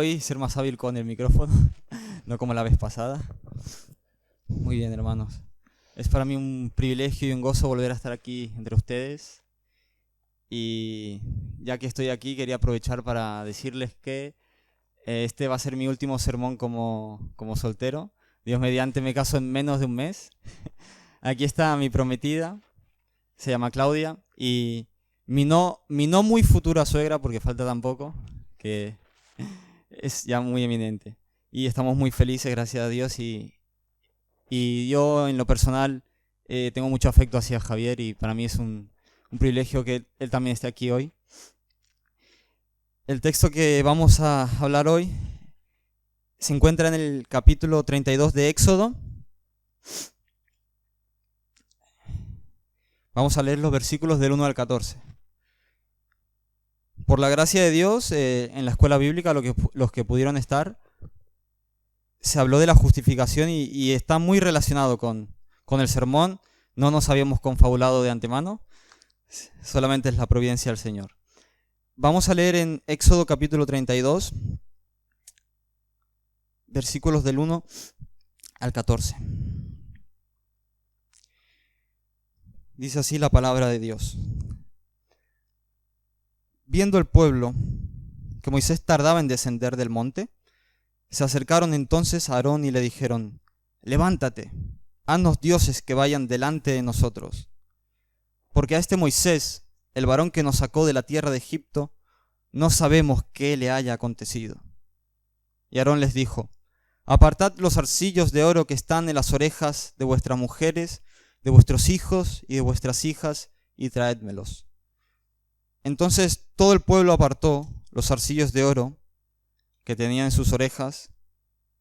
hoy ser más hábil con el micrófono, no como la vez pasada. Muy bien, hermanos. Es para mí un privilegio y un gozo volver a estar aquí entre ustedes. Y ya que estoy aquí, quería aprovechar para decirles que este va a ser mi último sermón como soltero. Dios mediante, me caso en menos de un mes. Aquí está mi prometida, se llama Claudia, y mi no muy futura suegra, porque falta tan poco, que es ya muy eminente. Y estamos muy felices, gracias a Dios, y yo en lo personal tengo mucho afecto hacia Javier y para mí es un privilegio que él también esté aquí hoy. El texto que vamos a hablar hoy se encuentra en el capítulo 32 de Éxodo. Vamos a leer los versículos del 1 al 14. Por la gracia de Dios, en la escuela bíblica, los que pudieron estar, se habló de la justificación y está muy relacionado con el sermón. No nos habíamos confabulado de antemano, solamente es la providencia del Señor. Vamos a leer en Éxodo capítulo 32, versículos del 1 al 14. Dice así la palabra de Dios. Viendo el pueblo que Moisés tardaba en descender del monte, se acercaron entonces a Aarón y le dijeron: levántate, haznos dioses que vayan delante de nosotros. Porque a este Moisés, el varón que nos sacó de la tierra de Egipto, no sabemos qué le haya acontecido. Y Aarón les dijo: apartad los zarcillos de oro que están en las orejas de vuestras mujeres, de vuestros hijos y de vuestras hijas, y traédmelos. Entonces todo el pueblo apartó los zarcillos de oro que tenían en sus orejas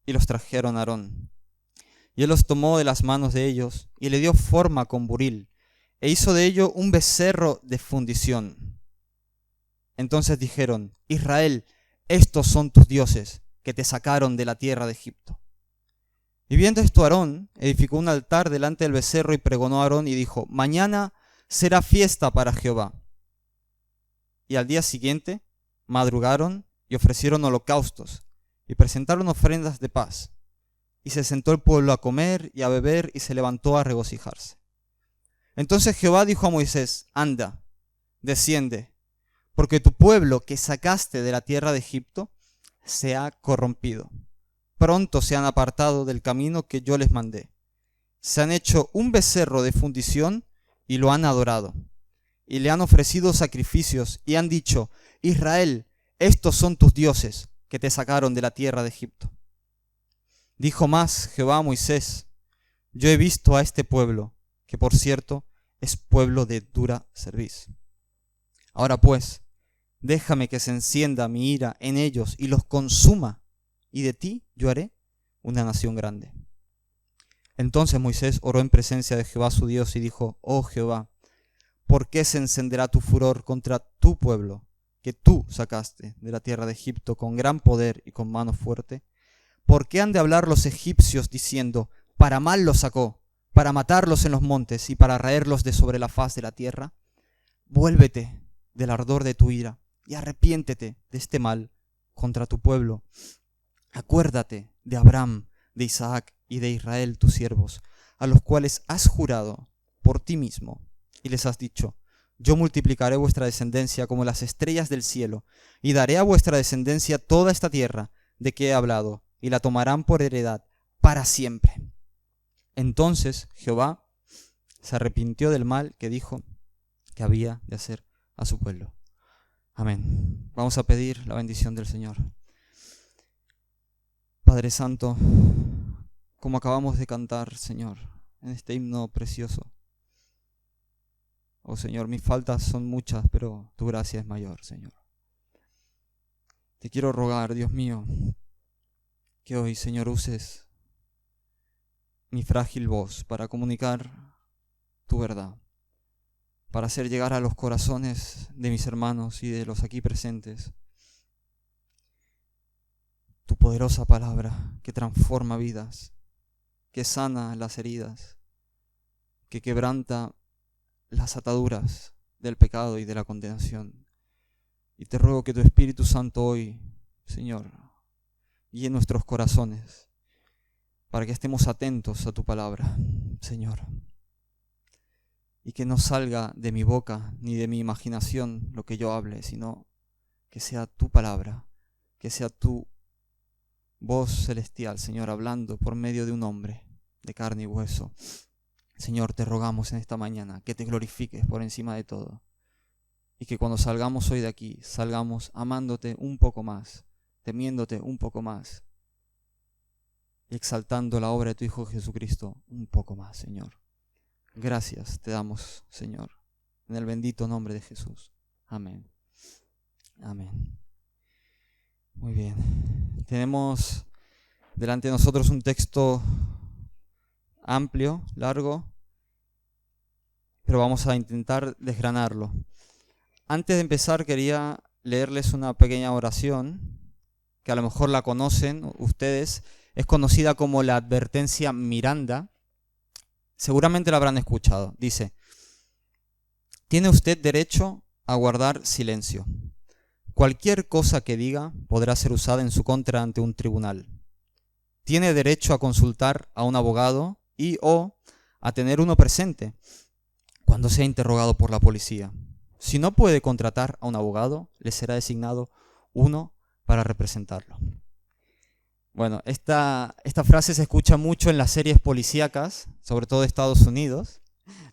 y los trajeron a Aarón. Y él los tomó de las manos de ellos y le dio forma con buril, e hizo de ello un becerro de fundición. Entonces dijeron: Israel, estos son tus dioses, que te sacaron de la tierra de Egipto. Y viendo esto, Aarón edificó un altar delante del becerro y pregonó a Aarón y dijo: mañana será fiesta para Jehová. Y al día siguiente madrugaron y ofrecieron holocaustos y presentaron ofrendas de paz. Y se sentó el pueblo a comer y a beber y se levantó a regocijarse. Entonces Jehová dijo a Moisés: anda, desciende, porque tu pueblo que sacaste de la tierra de Egipto se ha corrompido. Pronto se han apartado del camino que yo les mandé. Se han hecho un becerro de fundición y lo han adorado. Y le han ofrecido sacrificios y han dicho: Israel, estos son tus dioses que te sacaron de la tierra de Egipto. Dijo más Jehová a Moisés: yo he visto a este pueblo, que por cierto es pueblo de dura cerviz. Ahora pues, déjame que se encienda mi ira en ellos y los consuma, y de ti yo haré una nación grande. Entonces Moisés oró en presencia de Jehová su Dios y dijo: oh Jehová, ¿por qué se encenderá tu furor contra tu pueblo, que tú sacaste de la tierra de Egipto con gran poder y con mano fuerte? ¿Por qué han de hablar los egipcios diciendo: para mal los sacó, para matarlos en los montes y para raerlos de sobre la faz de la tierra? Vuélvete del ardor de tu ira y arrepiéntete de este mal contra tu pueblo. Acuérdate de Abraham, de Isaac y de Israel tus siervos, a los cuales has jurado por ti mismo, y les has dicho: yo multiplicaré vuestra descendencia como las estrellas del cielo, y daré a vuestra descendencia toda esta tierra de que he hablado, y la tomarán por heredad para siempre. Entonces Jehová se arrepintió del mal que dijo que había de hacer a su pueblo. Amén. Vamos a pedir la bendición del Señor. Padre Santo, como acabamos de cantar, Señor, en este himno precioso, oh Señor, mis faltas son muchas, pero tu gracia es mayor, Señor. Te quiero rogar, Dios mío, que hoy, Señor, uses mi frágil voz para comunicar tu verdad, para hacer llegar a los corazones de mis hermanos y de los aquí presentes tu poderosa palabra que transforma vidas, que sana las heridas, que quebranta las ataduras del pecado y de la condenación. Y te ruego que tu Espíritu Santo hoy, Señor, y en nuestros corazones, para que estemos atentos a tu palabra, Señor. Y que no salga de mi boca ni de mi imaginación lo que yo hable, sino que sea tu palabra, que sea tu voz celestial, Señor, hablando por medio de un hombre de carne y hueso. Señor, te rogamos en esta mañana que te glorifiques por encima de todo. Y que cuando salgamos hoy de aquí, salgamos amándote un poco más, temiéndote un poco más y exaltando la obra de tu Hijo Jesucristo un poco más, Señor. Gracias te damos, Señor, en el bendito nombre de Jesús. Amén. Amén. Muy bien. Tenemos delante de nosotros un texto amplio, largo, pero vamos a intentar desgranarlo. Antes de empezar quería leerles una pequeña oración, que a lo mejor la conocen ustedes, es conocida como la advertencia Miranda. Seguramente la habrán escuchado. Dice: tiene usted derecho a guardar silencio. Cualquier cosa que diga podrá ser usada en su contra ante un tribunal. Tiene derecho a consultar a un abogado y o a tener uno presente cuando sea interrogado por la policía. Si no puede contratar a un abogado, le será designado uno para representarlo. Bueno, esta frase se escucha mucho en las series policíacas, sobre todo de Estados Unidos.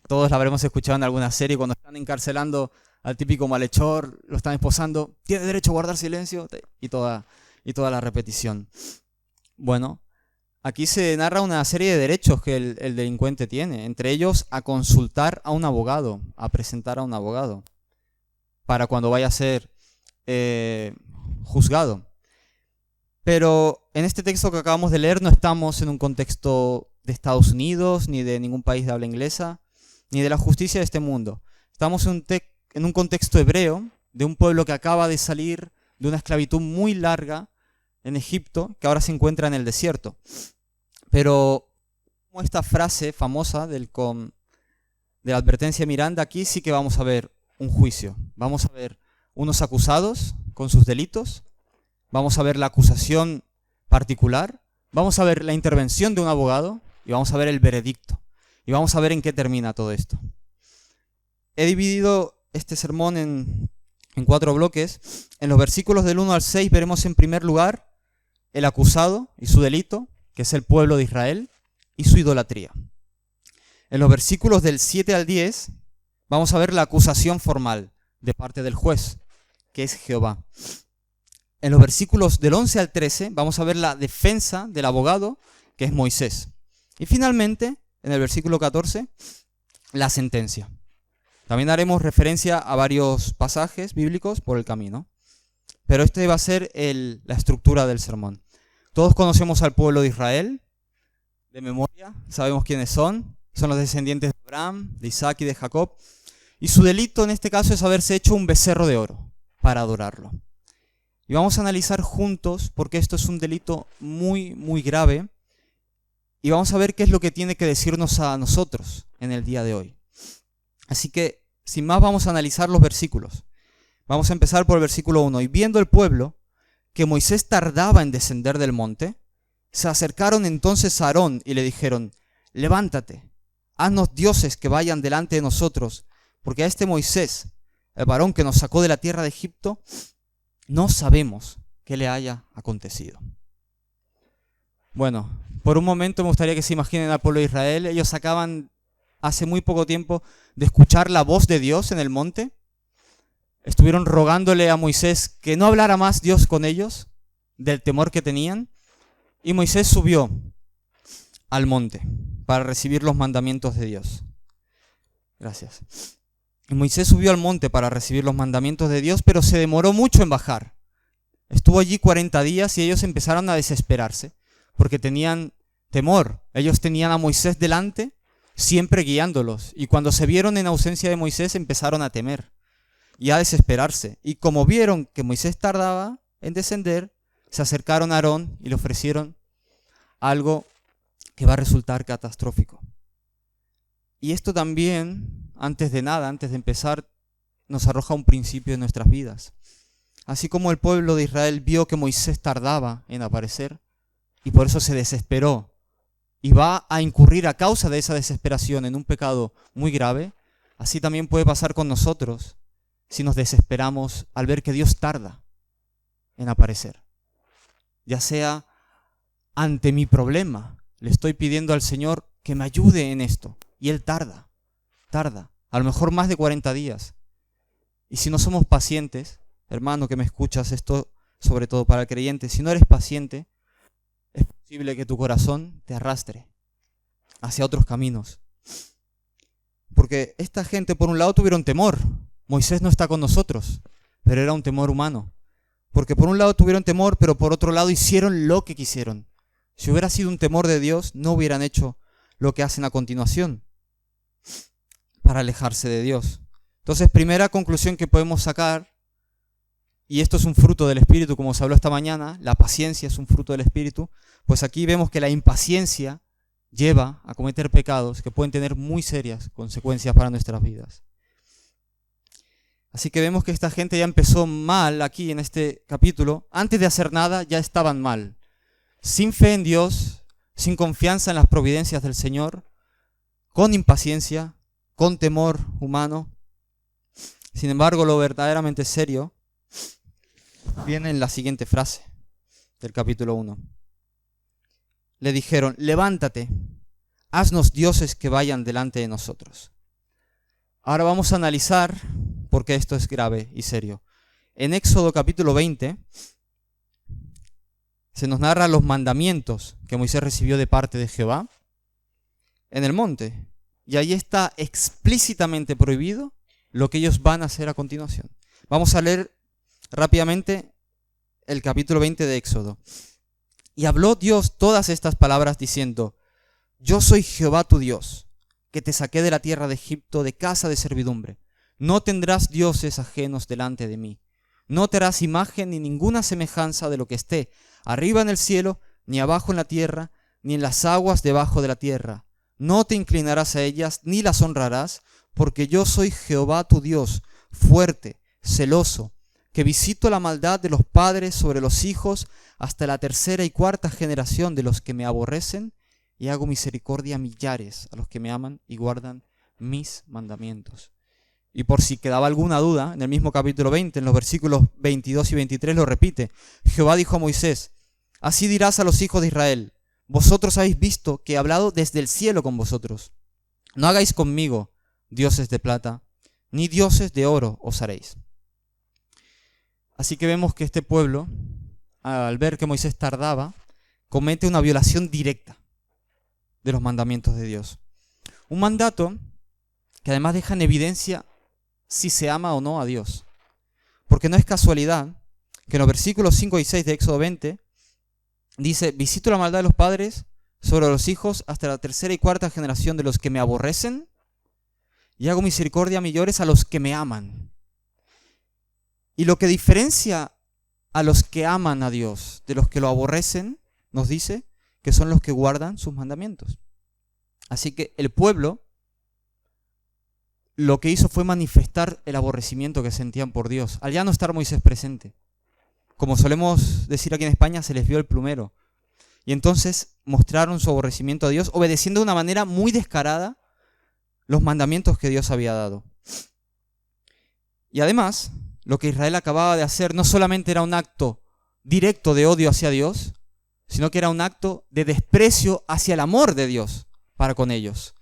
Todos la habremos escuchado en alguna serie cuando están encarcelando al típico malhechor, lo están esposando, tiene derecho a guardar silencio, y toda la repetición. Bueno, aquí se narra una serie de derechos que el delincuente tiene, entre ellos a consultar a un abogado, a presentar a un abogado, para cuando vaya a ser juzgado. Pero en este texto que acabamos de leer no estamos en un contexto de Estados Unidos, ni de ningún país de habla inglesa, ni de la justicia de este mundo. Estamos en un contexto hebreo, de un pueblo que acaba de salir de una esclavitud muy larga en Egipto, que ahora se encuentra en el desierto. Pero como esta frase famosa de la advertencia de Miranda, aquí sí que vamos a ver un juicio. Vamos a ver unos acusados con sus delitos, vamos a ver la acusación particular, vamos a ver la intervención de un abogado y vamos a ver el veredicto. Y vamos a ver en qué termina todo esto. He dividido este sermón en 4 bloques. En los versículos del 1 al 6 veremos en primer lugar el acusado y su delito, que es el pueblo de Israel, y su idolatría. En los versículos del 7 al 10 vamos a ver la acusación formal de parte del juez, que es Jehová. En los versículos del 11 al 13 vamos a ver la defensa del abogado, que es Moisés. Y finalmente, en el versículo 14, la sentencia. También haremos referencia a varios pasajes bíblicos por el camino. Pero este va a ser la estructura del sermón. Todos conocemos al pueblo de Israel, de memoria, sabemos quiénes son. Son los descendientes de Abraham, de Isaac y de Jacob. Y su delito en este caso es haberse hecho un becerro de oro para adorarlo. Y vamos a analizar juntos, porque esto es un delito muy, muy grave, y vamos a ver qué es lo que tiene que decirnos a nosotros en el día de hoy. Así que, sin más, vamos a analizar los versículos. Vamos a empezar por el versículo 1. Y viendo el pueblo que Moisés tardaba en descender del monte, se acercaron entonces a Aarón y le dijeron: levántate, haznos dioses que vayan delante de nosotros, porque a este Moisés, el varón que nos sacó de la tierra de Egipto, no sabemos qué le haya acontecido. Bueno, por un momento me gustaría que se imaginen al pueblo de Israel. Ellos acaban hace muy poco tiempo de escuchar la voz de Dios en el monte. Estuvieron rogándole a Moisés que no hablara más Dios con ellos, del temor que tenían. Y Moisés subió al monte para recibir los mandamientos de Dios. Gracias. Y Moisés subió al monte para recibir los mandamientos de Dios, pero se demoró mucho en bajar. Estuvo allí 40 días y ellos empezaron a desesperarse, porque tenían temor. Ellos tenían a Moisés delante, siempre guiándolos. Y cuando se vieron en ausencia de Moisés, empezaron a temer y a desesperarse. Y como vieron que Moisés tardaba en descender, se acercaron a Aarón y le ofrecieron algo que va a resultar catastrófico. Y esto también, antes de nada, antes de empezar, nos arroja un principio en nuestras vidas. Así como el pueblo de Israel vio que Moisés tardaba en aparecer y por eso se desesperó y va a incurrir a causa de esa desesperación en un pecado muy grave, así también puede pasar con nosotros si nos desesperamos al ver que Dios tarda en aparecer. Ya sea ante mi problema, le estoy pidiendo al Señor que me ayude en esto y Él tarda, a lo mejor más de 40 días. Y si no somos pacientes, hermano que me escuchas, esto sobre todo para el creyente, si no eres paciente, es posible que tu corazón te arrastre hacia otros caminos. Porque esta gente por un lado tuvieron temor. Moisés no está con nosotros, pero era un temor humano. Porque por un lado tuvieron temor, pero por otro lado hicieron lo que quisieron. Si hubiera sido un temor de Dios, no hubieran hecho lo que hacen a continuación para alejarse de Dios. Entonces, primera conclusión que podemos sacar, y esto es un fruto del Espíritu, como se habló esta mañana, la paciencia es un fruto del Espíritu, pues aquí vemos que la impaciencia lleva a cometer pecados que pueden tener muy serias consecuencias para nuestras vidas. Así que vemos que esta gente ya empezó mal aquí en este capítulo. Antes de hacer nada ya estaban mal. Sin fe en Dios, sin confianza en las providencias del Señor, con impaciencia, con temor humano. Sin embargo, lo verdaderamente serio viene en la siguiente frase del capítulo 1. Le dijeron, levántate, haznos dioses que vayan delante de nosotros. Ahora vamos a analizar por qué esto es grave y serio. En Éxodo capítulo 20 se nos narra los mandamientos que Moisés recibió de parte de Jehová en el monte. Y ahí está explícitamente prohibido lo que ellos van a hacer a continuación. Vamos a leer rápidamente el capítulo 20 de Éxodo. Y habló Dios todas estas palabras diciendo, yo soy Jehová tu Dios, que te saqué de la tierra de Egipto de casa de servidumbre. No tendrás dioses ajenos delante de mí. No te harás imagen ni ninguna semejanza de lo que esté arriba en el cielo, ni abajo en la tierra, ni en las aguas debajo de la tierra. No te inclinarás a ellas, ni las honrarás, porque yo soy Jehová tu Dios, fuerte, celoso, que visito la maldad de los padres sobre los hijos hasta la tercera y cuarta generación de los que me aborrecen, y hago misericordia a millares a los que me aman y guardan mis mandamientos. Y por si quedaba alguna duda, en el mismo capítulo 20, en los versículos 22 y 23 lo repite. Jehová dijo a Moisés, así dirás a los hijos de Israel, vosotros habéis visto que he hablado desde el cielo con vosotros. No hagáis conmigo dioses de plata, ni dioses de oro os haréis. Así que vemos que este pueblo, al ver que Moisés tardaba, comete una violación directa de los mandamientos de Dios. Un mandato que además deja en evidencia si se ama o no a Dios. Porque no es casualidad que en los versículos 5 y 6 de Éxodo 20 dice, visito la maldad de los padres sobre los hijos hasta la tercera y cuarta generación de los que me aborrecen y hago misericordia a millares a los que me aman. Y lo que diferencia a los que aman a Dios de los que lo aborrecen, nos dice que son los que guardan sus mandamientos. Así que el pueblo lo que hizo fue manifestar el aborrecimiento que sentían por Dios, al ya no estar Moisés presente. Como solemos decir aquí en España, se les vio el plumero. Y entonces mostraron su aborrecimiento a Dios, obedeciendo de una manera muy descarada los mandamientos que Dios había dado. Y además, lo que Israel acababa de hacer no solamente era un acto directo de odio hacia Dios, sino que era un acto de desprecio hacia el amor de Dios para con ellos.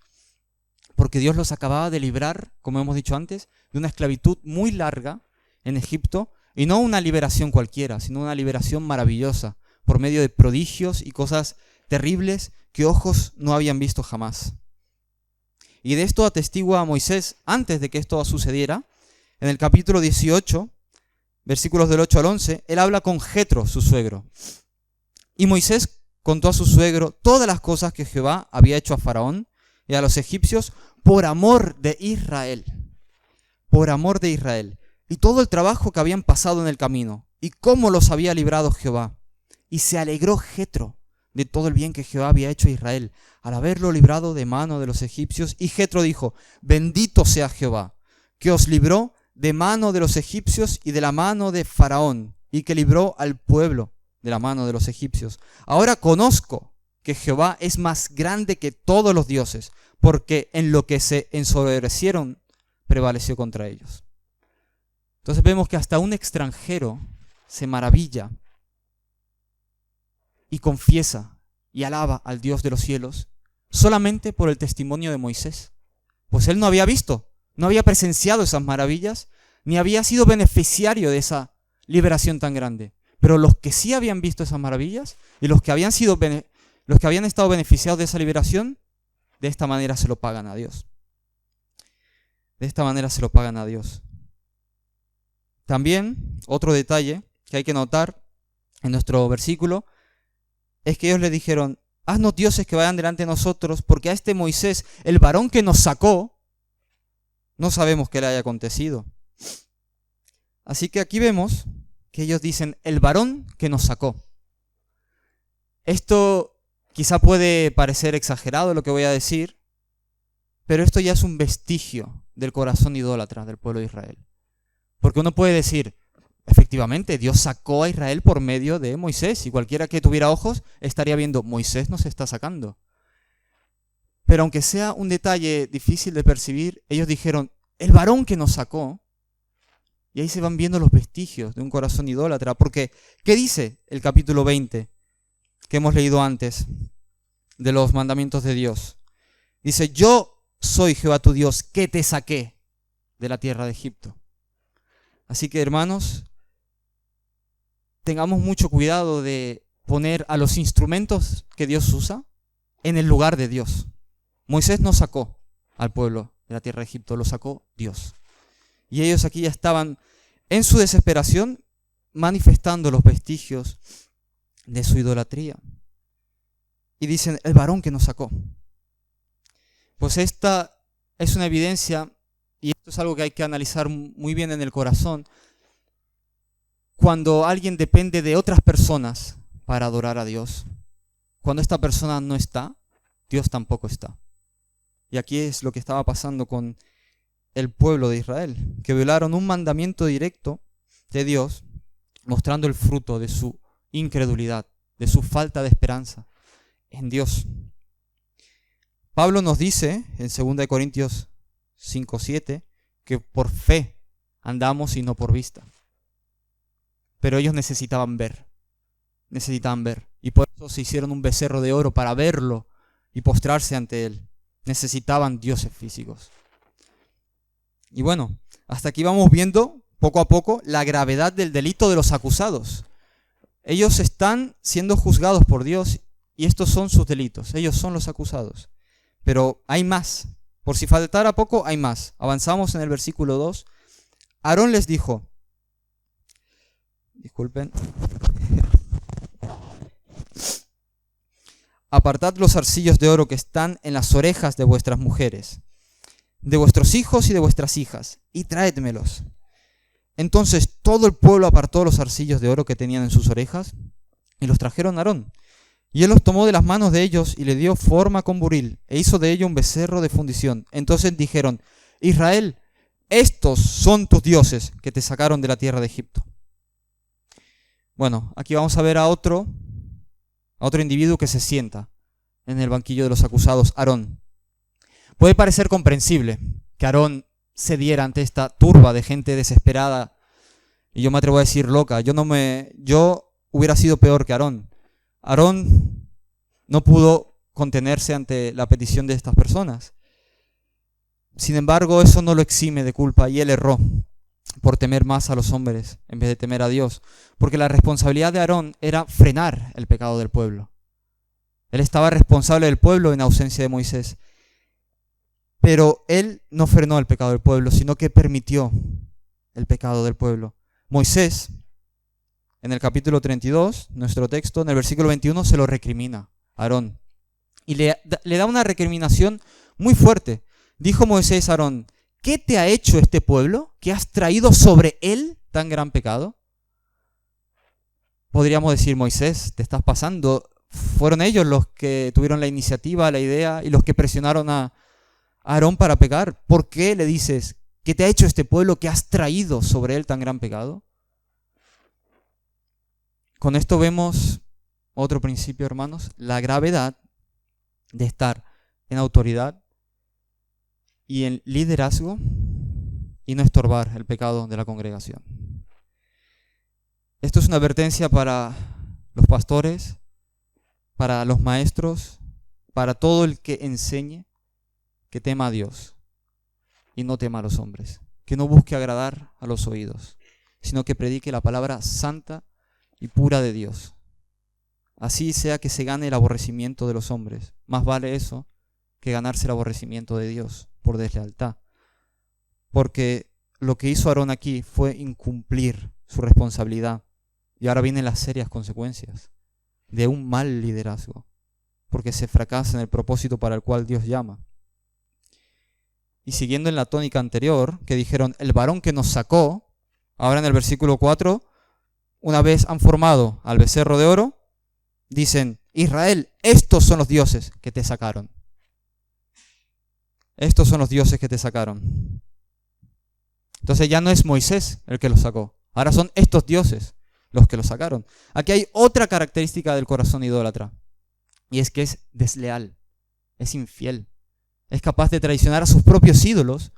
Porque Dios los acababa de librar, como hemos dicho antes, de una esclavitud muy larga en Egipto, y no una liberación cualquiera, sino una liberación maravillosa, por medio de prodigios y cosas terribles que ojos no habían visto jamás. Y de esto atestigua Moisés antes de que esto sucediera. En el capítulo 18, versículos del 8 al 11, él habla con Jetro, su suegro. Y Moisés contó a su suegro todas las cosas que Jehová había hecho a Faraón y a los egipcios por amor de Israel. Por amor de Israel. Y todo el trabajo que habían pasado en el camino. Y cómo los había librado Jehová. Y se alegró Jetro de todo el bien que Jehová había hecho a Israel, al haberlo librado de mano de los egipcios. Y Jetro dijo, bendito sea Jehová, que os libró de mano de los egipcios y de la mano de Faraón, y que libró al pueblo de la mano de los egipcios. Ahora conozco que Jehová es más grande que todos los dioses, porque en lo que se ensoberbecieron prevaleció contra ellos. Entonces vemos que hasta un extranjero se maravilla y confiesa y alaba al Dios de los cielos solamente por el testimonio de Moisés. Pues él no había visto, no había presenciado esas maravillas, ni había sido beneficiario de esa liberación tan grande. Pero los que sí habían visto esas maravillas y los que habían estado beneficiados de esa liberación, de esta manera se lo pagan a Dios. De esta manera se lo pagan a Dios. También, otro detalle que hay que notar en nuestro versículo, es que ellos le dijeron: haznos dioses que vayan delante de nosotros, porque a este Moisés, el varón que nos sacó, no sabemos qué le haya acontecido. Así que aquí vemos que ellos dicen: el varón que nos sacó. Esto quizá puede parecer exagerado lo que voy a decir, pero esto ya es un vestigio del corazón idólatra del pueblo de Israel. Porque uno puede decir: efectivamente, Dios sacó a Israel por medio de Moisés, y cualquiera que tuviera ojos estaría viendo: Moisés nos está sacando. Pero aunque sea un detalle difícil de percibir, ellos dijeron: el varón que nos sacó. Y ahí se van viendo los vestigios de un corazón idólatra. Porque, ¿qué dice el capítulo 20 que hemos leído antes de los mandamientos de Dios? Dice: yo soy Jehová tu Dios, que te saqué de la tierra de Egipto. Así que, hermanos, tengamos mucho cuidado de poner a los instrumentos que Dios usa en el lugar de Dios. Moisés no sacó al pueblo de la tierra de Egipto, lo sacó Dios. Y ellos aquí ya estaban en su desesperación manifestando los vestigios de su idolatría. Y dicen: el varón que nos sacó. Pues esta es una evidencia, y esto es algo que hay que analizar muy bien en el corazón, cuando alguien depende de otras personas para adorar a Dios. Cuando esta persona no está, Dios tampoco está. Y aquí es lo que estaba pasando con el pueblo de Israel, que violaron un mandamiento directo de Dios, mostrando el fruto de su incredulidad, de su falta de esperanza en Dios. Pablo nos dice en 2 Corintios 5:7 que por fe andamos y no por vista. Pero ellos necesitaban ver. Y por eso se hicieron un becerro de oro para verlo y postrarse ante él. Necesitaban dioses físicos. Y bueno, hasta aquí vamos viendo poco a poco la gravedad del delito de los acusados. Ellos están siendo juzgados por Dios y estos son sus delitos. Ellos son los acusados. Pero hay más. Por si faltara poco, hay más. Avanzamos en el versículo 2. Aarón les dijo, disculpen, apartad los zarcillos de oro que están en las orejas de vuestras mujeres, de vuestros hijos y de vuestras hijas, y traédmelos. Entonces todo el pueblo apartó los zarcillos de oro que tenían en sus orejas, y los trajeron a Aarón. Y él los tomó de las manos de ellos, y le dio forma con buril, e hizo de ello un becerro de fundición. Entonces dijeron: Israel, estos son tus dioses que te sacaron de la tierra de Egipto. Bueno, aquí vamos a ver a otro individuo que se sienta en el banquillo de los acusados, Aarón. Puede parecer comprensible que Aarón cediera ante esta turba de gente desesperada, y yo me atrevo a decir loca. Yo hubiera sido peor que Aarón. Aarón no pudo contenerse ante la petición de estas personas. Sin embargo, eso no lo exime de culpa, y él erró por temer más a los hombres en vez de temer a Dios, porque la responsabilidad de Aarón era frenar el pecado del pueblo. Él estaba responsable del pueblo en ausencia de Moisés. Pero él no frenó el pecado del pueblo, sino que permitió el pecado del pueblo. Moisés, en el capítulo 32, nuestro texto, en el versículo 21, se lo recrimina a Aarón. Y le da una recriminación muy fuerte. Dijo Moisés a Aarón: ¿qué te ha hecho este pueblo que has traído sobre él tan gran pecado? Podríamos decir: Moisés, te estás pasando. Fueron ellos los que tuvieron la iniciativa, la idea, y los que presionaron a Aarón para pecar. ¿Por qué le dices que te ha hecho este pueblo, que has traído sobre él tan gran pecado? Con esto vemos otro principio, hermanos, la gravedad de estar en autoridad y en liderazgo y no estorbar el pecado de la congregación. Esto es una advertencia para los pastores, para los maestros, para todo el que enseñe, que tema a Dios y no tema a los hombres, que no busque agradar a los oídos, sino que predique la palabra santa y pura de Dios. Así sea que se gane el aborrecimiento de los hombres. Más vale eso que ganarse el aborrecimiento de Dios por deslealtad. Porque lo que hizo Aarón aquí fue incumplir su responsabilidad. Y ahora vienen las serias consecuencias de un mal liderazgo, porque se fracasa en el propósito para el cual Dios llama. Y siguiendo en la tónica anterior, que dijeron, el varón que nos sacó, ahora en el versículo 4, una vez han formado al becerro de oro, dicen, Israel, estos son los dioses que te sacaron. Estos son los dioses que te sacaron. Entonces ya no es Moisés el que los sacó, ahora son estos dioses los que los sacaron. Aquí hay otra característica del corazón idólatra, y es que es desleal, es infiel, es capaz de traicionar a sus propios ídolos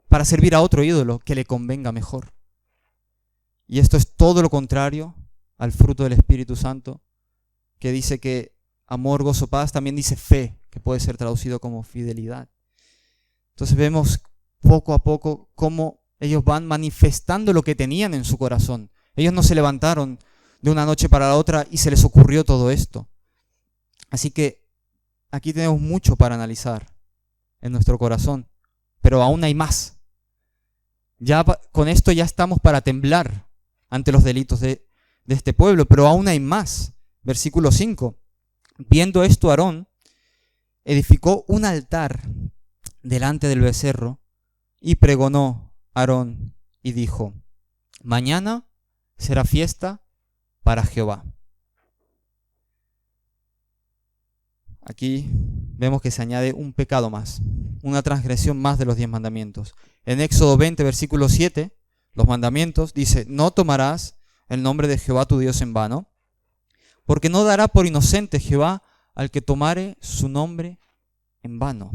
para servir a otro ídolo que le convenga mejor. Y esto es todo lo contrario al fruto del Espíritu Santo, que dice que amor, gozo, paz, también dice fe, que puede ser traducido como fidelidad. Entonces vemos poco a poco cómo ellos van manifestando lo que tenían en su corazón. Ellos no se levantaron de una noche para la otra y se les ocurrió todo esto. Así que aquí tenemos mucho para analizar en nuestro corazón, pero aún hay más. Ya con esto ya estamos para temblar ante los delitos de este pueblo, pero aún hay más. Versículo 5. Viendo esto, Aarón edificó un altar delante del becerro y pregonó Aarón y dijo, mañana será fiesta para Jehová. Aquí vemos que se añade un pecado más, una transgresión más de los 10 mandamientos. En Éxodo 20, versículo 7, los mandamientos, dice, no tomarás el nombre de Jehová tu Dios en vano, porque no dará por inocente Jehová al que tomare su nombre en vano.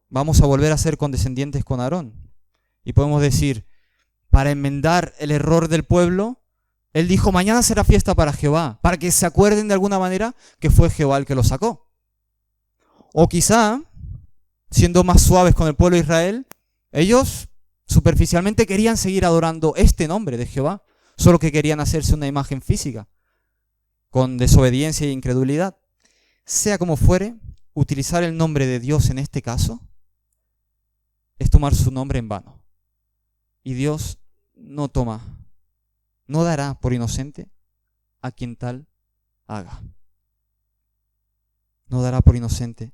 Vamos a volver a ser condescendientes con Aarón. Y podemos decir, para enmendar el error del pueblo, él dijo, mañana será fiesta para Jehová, para que se acuerden de alguna manera que fue Jehová el que lo sacó. O quizá, siendo más suaves con el pueblo de Israel, ellos superficialmente querían seguir adorando este nombre de Jehová, solo que querían hacerse una imagen física, con desobediencia e incredulidad. Sea como fuere, utilizar el nombre de Dios en este caso es tomar su nombre en vano. Y Dios no dará por inocente a quien tal haga. No dará por inocente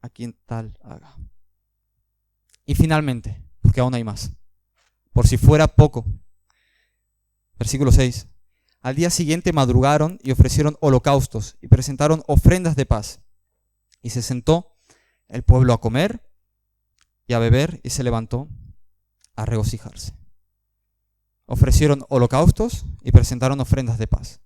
a quien tal haga. Y finalmente, porque aún hay más, por si fuera poco, versículo 6. Al día siguiente madrugaron y ofrecieron holocaustos y presentaron ofrendas de paz. Y se sentó el pueblo a comer y a beber y se levantó a regocijarse. Ofrecieron holocaustos y presentaron ofrendas de paz.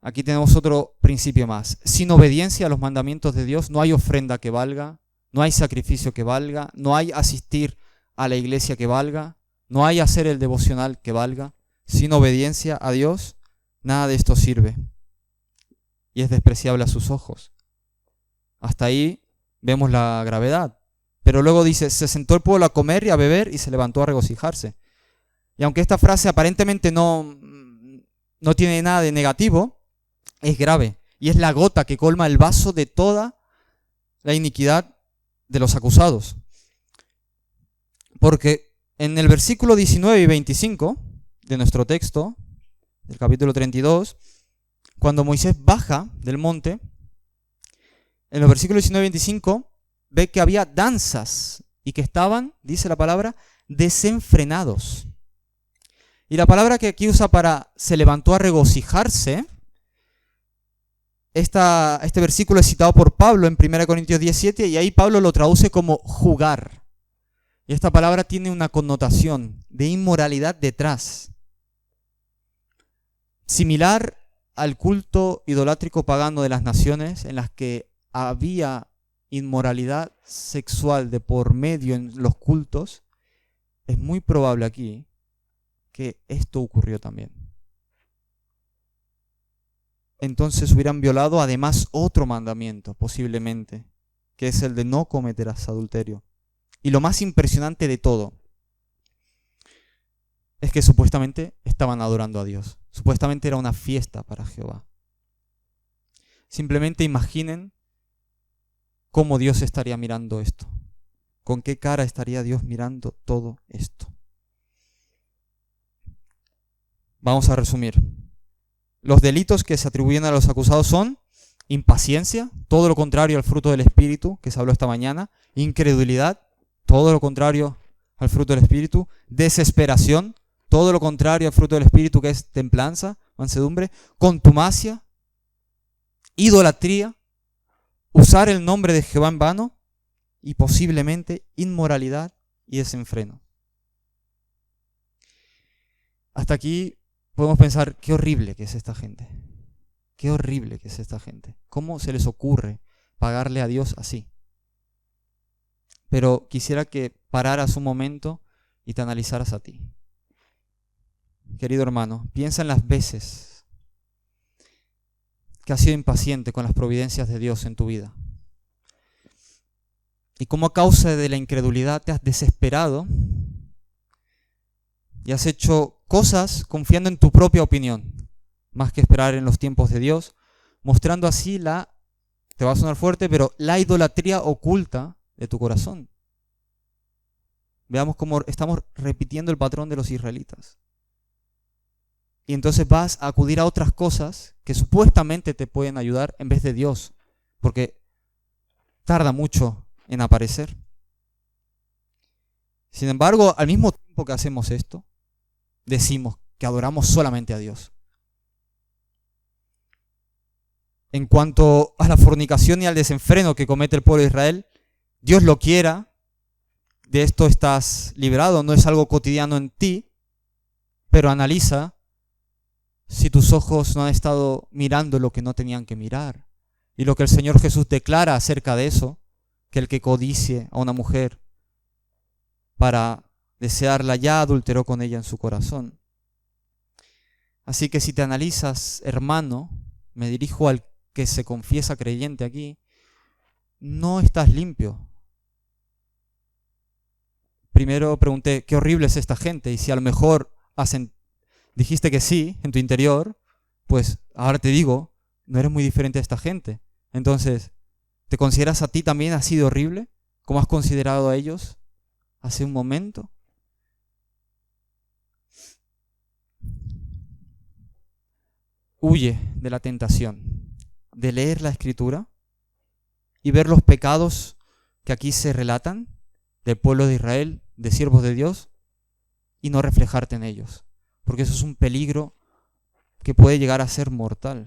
Aquí tenemos otro principio más. Sin obediencia a los mandamientos de Dios no hay ofrenda que valga, no hay sacrificio que valga, no hay asistir a la iglesia que valga, no hay hacer el devocional que valga. Sin obediencia a Dios, nada de esto sirve y es despreciable a sus ojos. Hasta ahí vemos la gravedad. Pero luego dice, se sentó el pueblo a comer y a beber y se levantó a regocijarse. Y aunque esta frase aparentemente no tiene nada de negativo, es grave. Y es la gota que colma el vaso de toda la iniquidad de los acusados. Porque en el versículo 19 y 25 de nuestro texto, del capítulo 32, cuando Moisés baja del monte, en los versículos 19 y 25, ve que había danzas y que estaban, dice la palabra, desenfrenados. Y la palabra que aquí usa para se levantó a regocijarse, este versículo es citado por Pablo en 1 Corintios 17 y ahí Pablo lo traduce como jugar. Y esta palabra tiene una connotación de inmoralidad detrás, similar al culto idolátrico pagano de las naciones, en las que había inmoralidad sexual de por medio en los cultos. Es muy probable aquí que esto ocurrió también. Entonces hubieran violado además otro mandamiento, posiblemente, que es el de no cometerás adulterio. Y lo más impresionante de todo es que supuestamente estaban adorando a Dios. Supuestamente era una fiesta para Jehová. Simplemente imaginen cómo Dios estaría mirando esto. ¿Con qué cara estaría Dios mirando todo esto? Vamos a resumir. Los delitos que se atribuyen a los acusados son impaciencia, todo lo contrario al fruto del Espíritu, que se habló esta mañana, incredulidad, todo lo contrario al fruto del Espíritu, desesperación, todo lo contrario al fruto del Espíritu, que es templanza, mansedumbre, contumacia, idolatría, usar el nombre de Jehová en vano y posiblemente inmoralidad y desenfreno. Hasta aquí podemos pensar, qué horrible que es esta gente. Qué horrible que es esta gente. ¿Cómo se les ocurre pagarle a Dios así? Pero quisiera que pararas un momento y te analizaras a ti. Querido hermano, piensa en las veces que has sido impaciente con las providencias de Dios en tu vida. Y cómo a causa de la incredulidad te has desesperado y has hecho cosas confiando en tu propia opinión, más que esperar en los tiempos de Dios, mostrando así te va a sonar fuerte, pero la idolatría oculta de tu corazón. Veamos cómo estamos repitiendo el patrón de los israelitas. Y entonces vas a acudir a otras cosas que supuestamente te pueden ayudar en vez de Dios, porque tarda mucho en aparecer. Sin embargo, al mismo tiempo que hacemos esto, decimos que adoramos solamente a Dios. En cuanto a la fornicación y al desenfreno que comete el pueblo de Israel, Dios lo quiera, de esto estás librado, no es algo cotidiano en ti, pero analiza si tus ojos no han estado mirando lo que no tenían que mirar. Y lo que el Señor Jesús declara acerca de eso, que el que codicie a una mujer para desearla ya adulteró con ella en su corazón. Así que si te analizas, hermano, me dirijo al que se confiesa creyente aquí, no estás limpio. Primero pregunté, qué horrible es esta gente, y si a lo mejor dijiste que sí en tu interior, pues ahora te digo, no eres muy diferente a esta gente. Entonces, ¿te consideras a ti también así de horrible, como has considerado a ellos hace un momento? Huye de la tentación de leer la Escritura y ver los pecados que aquí se relatan del pueblo de Israel, de siervos de Dios, y no reflejarte en ellos, porque eso es un peligro que puede llegar a ser mortal.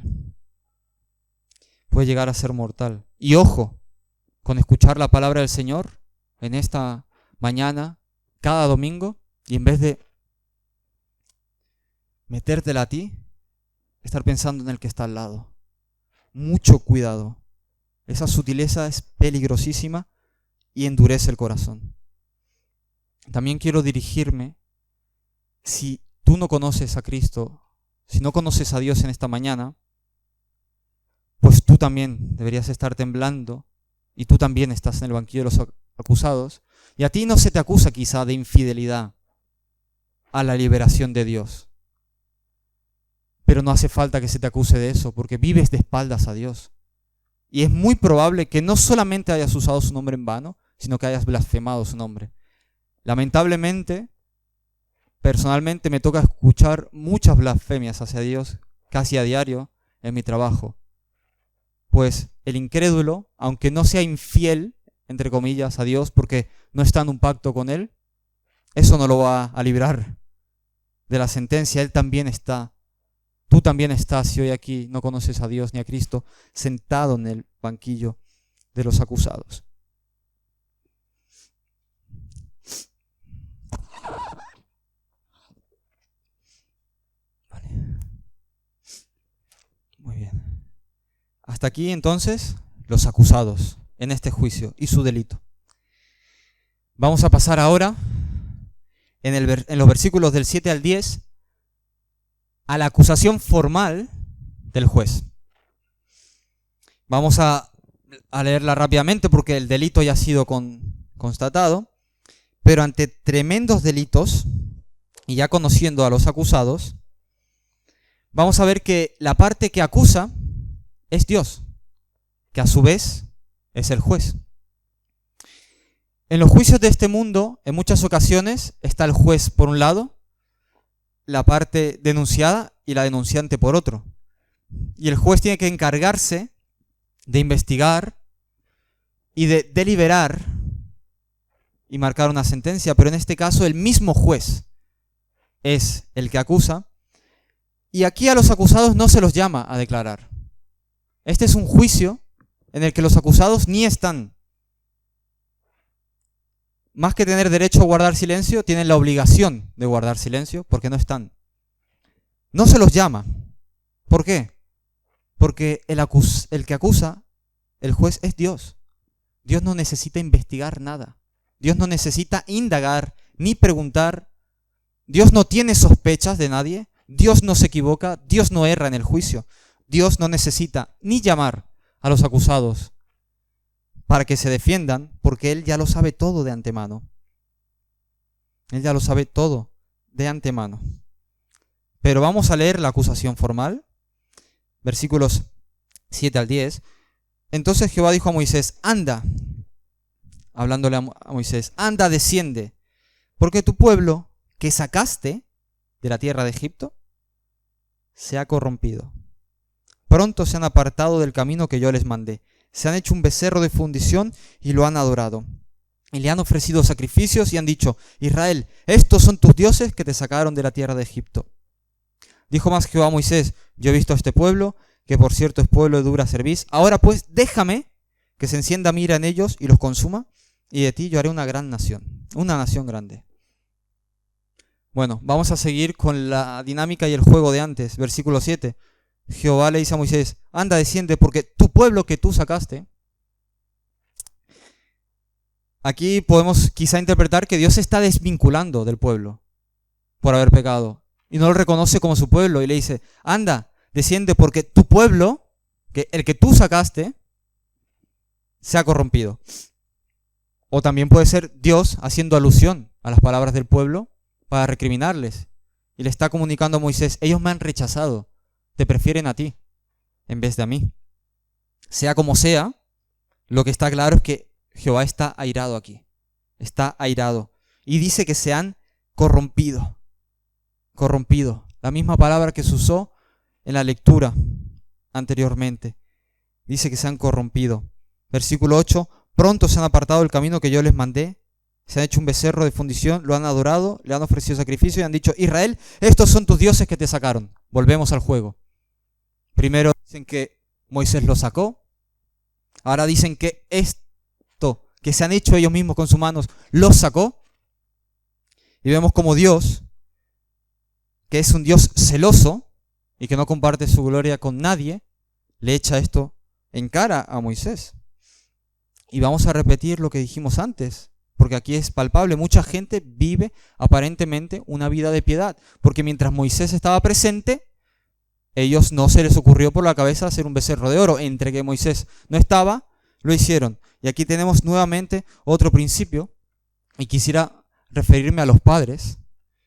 Puede llegar a ser mortal. Y ojo, con escuchar la palabra del Señor en esta mañana, cada domingo, y en vez de metértela a ti, estar pensando en el que está al lado. Mucho cuidado. Esa sutileza es peligrosísima y endurece el corazón. También quiero dirigirme, si tú no conoces a Cristo, si no conoces a Dios en esta mañana, pues tú también deberías estar temblando y tú también estás en el banquillo de los acusados, y a ti no se te acusa quizá de infidelidad a la liberación de Dios. Pero no hace falta que se te acuse de eso, porque vives de espaldas a Dios. Y es muy probable que no solamente hayas usado su nombre en vano, sino que hayas blasfemado su nombre. Lamentablemente, personalmente me toca escuchar muchas blasfemias hacia Dios, casi a diario, en mi trabajo. Pues el incrédulo, aunque no sea infiel, entre comillas, a Dios, porque no está en un pacto con Él, eso no lo va a librar de la sentencia. Él también está. Tú también estás, si hoy aquí no conoces a Dios ni a Cristo, sentado en el banquillo de los acusados. Hasta aquí entonces los acusados en este juicio y su delito. Vamos a pasar ahora en los versículos del 7 al 10 a la acusación formal del juez. Vamos a leerla rápidamente porque el delito ya ha sido constatado, pero ante tremendos delitos, y ya conociendo a los acusados, vamos a ver que la parte que acusa es Dios, que a su vez es el juez. En los juicios de este mundo, en muchas ocasiones, está el juez por un lado, la parte denunciada y la denunciante por otro. Y el juez tiene que encargarse de investigar y de deliberar y marcar una sentencia, pero en este caso el mismo juez es el que acusa, y aquí a los acusados no se los llama a declarar. Este es un juicio en el que los acusados ni están. Más que tener derecho a guardar silencio, tienen la obligación de guardar silencio porque no están. No se los llama. ¿Por qué? Porque el que acusa, el juez, es Dios. Dios no necesita investigar nada. Dios no necesita indagar ni preguntar. Dios no tiene sospechas de nadie. Dios no se equivoca. Dios no erra en el juicio. Dios no necesita ni llamar a los acusados para que se defiendan, porque Él ya lo sabe todo de antemano. Él ya lo sabe todo de antemano. Pero vamos a leer la acusación formal, versículos 7 al 10. Entonces Jehová dijo a Moisés, anda, hablándole a Moisés, anda, desciende, porque tu pueblo que sacaste de la tierra de Egipto se ha corrompido. Pronto se han apartado del camino que yo les mandé. Se han hecho un becerro de fundición y lo han adorado. Y le han ofrecido sacrificios y han dicho, Israel, estos son tus dioses que te sacaron de la tierra de Egipto. Dijo más Jehová a Moisés, yo he visto a este pueblo, que por cierto es pueblo de dura cerviz. Ahora pues déjame que se encienda mi ira en ellos y los consuma, y de ti yo haré una gran nación, una nación grande. Bueno, vamos a seguir con la dinámica y el juego de antes. Versículo 7. Jehová le dice a Moisés, anda, desciende, porque tu pueblo que tú sacaste. Aquí podemos quizá interpretar que Dios se está desvinculando del pueblo por haber pecado y no lo reconoce como su pueblo y le dice, anda, desciende, porque tu pueblo, que el que tú sacaste, se ha corrompido. O también puede ser Dios haciendo alusión a las palabras del pueblo para recriminarles y le está comunicando a Moisés, ellos me han rechazado. Te prefieren a ti en vez de a mí. Sea como sea, lo que está claro es que Jehová está airado aquí. Está airado. Y dice que se han corrompido. Corrompido. La misma palabra que se usó en la lectura anteriormente. Dice que se han corrompido. Versículo 8. Pronto se han apartado del camino que yo les mandé. Se han hecho un becerro de fundición, lo han adorado, le han ofrecido sacrificio y han dicho, Israel, estos son tus dioses que te sacaron. Volvemos al juego. Primero dicen que Moisés los sacó. Ahora dicen que esto que se han hecho ellos mismos con sus manos los sacó. Y vemos como Dios, que es un Dios celoso y que no comparte su gloria con nadie, le echa esto en cara a Moisés. Y vamos a repetir lo que dijimos antes, porque aquí es palpable. Mucha gente vive aparentemente una vida de piedad, porque mientras Moisés estaba presente, ellos no se les ocurrió por la cabeza hacer un becerro de oro. Entre que Moisés no estaba, lo hicieron. Y aquí tenemos nuevamente otro principio, y quisiera referirme a los padres,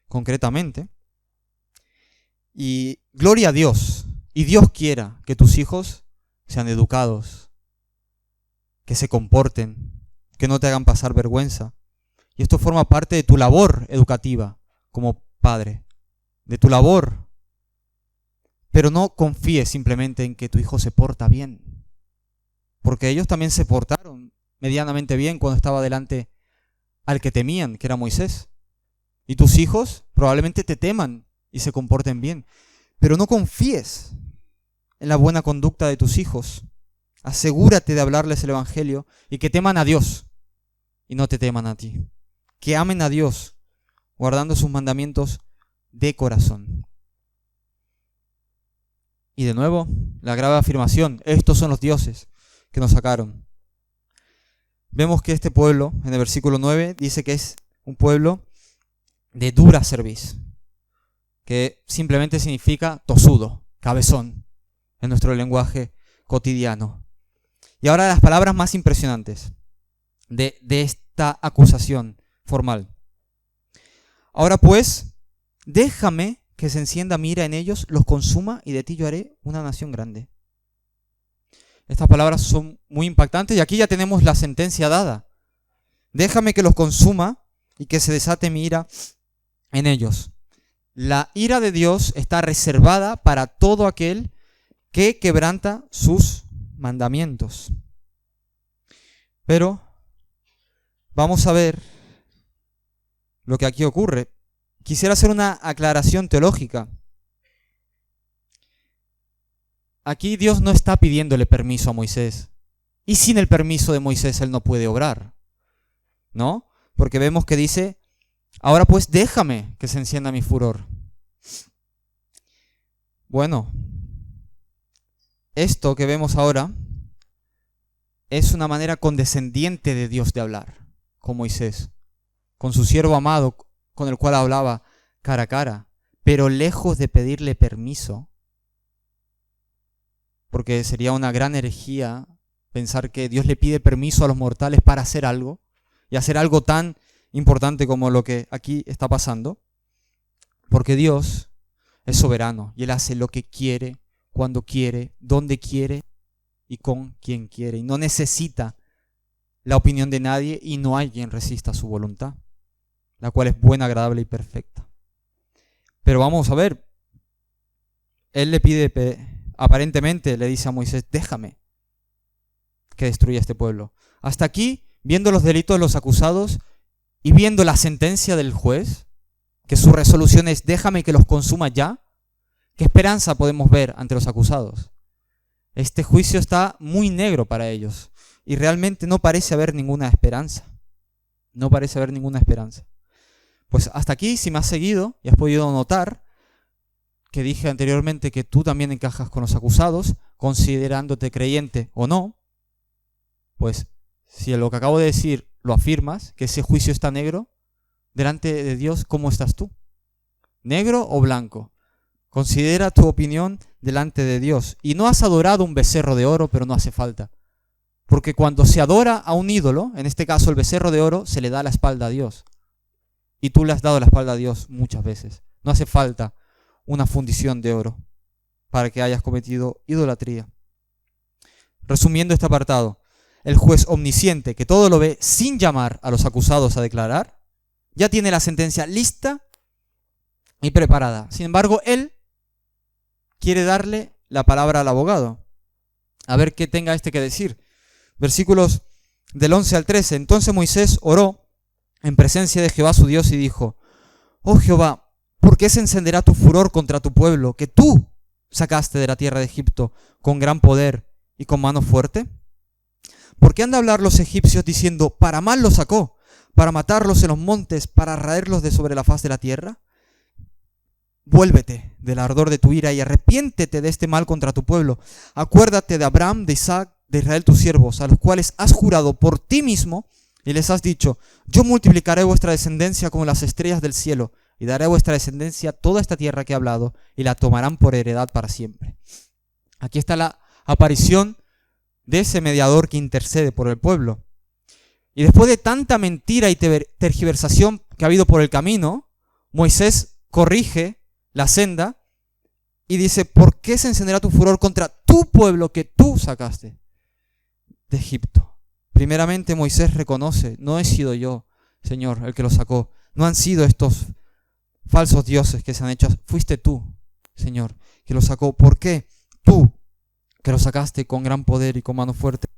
concretamente. Y gloria a Dios, y Dios quiera que tus hijos sean educados, que se comporten, que no te hagan pasar vergüenza. Y esto forma parte de tu labor educativa como padre, de tu labor. Pero no confíes simplemente en que tu hijo se porta bien, porque ellos también se portaron medianamente bien cuando estaba delante al que temían, que era Moisés. Y tus hijos probablemente te teman y se comporten bien. Pero no confíes en la buena conducta de tus hijos. Asegúrate de hablarles el evangelio y que teman a Dios y no te teman a ti. Que amen a Dios guardando sus mandamientos de corazón. Y de nuevo, la grave afirmación, estos son los dioses que nos sacaron. Vemos que este pueblo, en el versículo 9, dice que es un pueblo de dura cerviz, que simplemente significa tosudo, cabezón, en nuestro lenguaje cotidiano. Y ahora las palabras más impresionantes de esta acusación formal. Ahora pues, déjame que se encienda mi ira en ellos, los consuma y de ti yo haré una nación grande. Estas palabras son muy impactantes y aquí ya tenemos la sentencia dada. Déjame que los consuma y que se desate mi ira en ellos. La ira de Dios está reservada para todo aquel que quebranta sus mandamientos. Pero vamos a ver lo que aquí ocurre. Quisiera hacer una aclaración teológica. Aquí Dios no está pidiéndole permiso a Moisés. Y sin el permiso de Moisés él no puede obrar, ¿no? Porque vemos que dice, ahora pues déjame que se encienda mi furor. Bueno, esto que vemos ahora es una manera condescendiente de Dios de hablar con Moisés, con su siervo amado, con el cual hablaba cara a cara, pero lejos de pedirle permiso, porque sería una gran herejía pensar que Dios le pide permiso a los mortales para hacer algo, y hacer algo tan importante como lo que aquí está pasando, porque Dios es soberano, y Él hace lo que quiere, cuando quiere, donde quiere, y con quien quiere, y no necesita la opinión de nadie, y no hay quien resista su voluntad, la cual es buena, agradable y perfecta. Pero vamos a ver, Él le pide, aparentemente le dice a Moisés, déjame que destruya este pueblo. Hasta aquí, viendo los delitos de los acusados y viendo la sentencia del juez, que su resolución es déjame que los consuma ya, ¿qué esperanza podemos ver ante los acusados? Este juicio está muy negro para ellos y realmente no parece haber ninguna esperanza. No parece haber ninguna esperanza. Pues hasta aquí, si me has seguido y has podido notar que dije anteriormente que tú también encajas con los acusados, considerándote creyente o no, pues si lo que acabo de decir lo afirmas, que ese juicio está negro, delante de Dios, ¿cómo estás tú? ¿Negro o blanco? Considera tu opinión delante de Dios. Y no has adorado un becerro de oro, pero no hace falta. Porque cuando se adora a un ídolo, en este caso el becerro de oro, se le da la espalda a Dios. Y tú le has dado la espalda a Dios muchas veces. No hace falta una fundición de oro para que hayas cometido idolatría. Resumiendo este apartado, el juez omnisciente que todo lo ve sin llamar a los acusados a declarar, ya tiene la sentencia lista y preparada. Sin embargo, él quiere darle la palabra al abogado. A ver qué tenga este que decir. Versículos del 11 al 13. Entonces Moisés oró en presencia de Jehová su Dios y dijo, oh Jehová, ¿por qué se encenderá tu furor contra tu pueblo, que tú sacaste de la tierra de Egipto con gran poder y con mano fuerte? ¿Por qué han de hablar los egipcios diciendo, para mal los sacó, para matarlos en los montes, para raerlos de sobre la faz de la tierra? Vuélvete del ardor de tu ira y arrepiéntete de este mal contra tu pueblo. Acuérdate de Abraham, de Isaac, de Israel tus siervos, a los cuales has jurado por ti mismo y les has dicho, yo multiplicaré vuestra descendencia como las estrellas del cielo y daré a vuestra descendencia toda esta tierra que he hablado y la tomarán por heredad para siempre. Aquí está la aparición de ese mediador que intercede por el pueblo. Y después de tanta mentira y tergiversación que ha habido por el camino, Moisés corrige la senda y dice, ¿por qué se encenderá tu furor contra tu pueblo que tú sacaste de Egipto? Primeramente Moisés reconoce, no he sido yo, Señor, el que lo sacó. No han sido estos falsos dioses que se han hecho. Fuiste tú, Señor, que lo sacó. ¿Por qué tú, que lo sacaste con gran poder y con mano fuerte,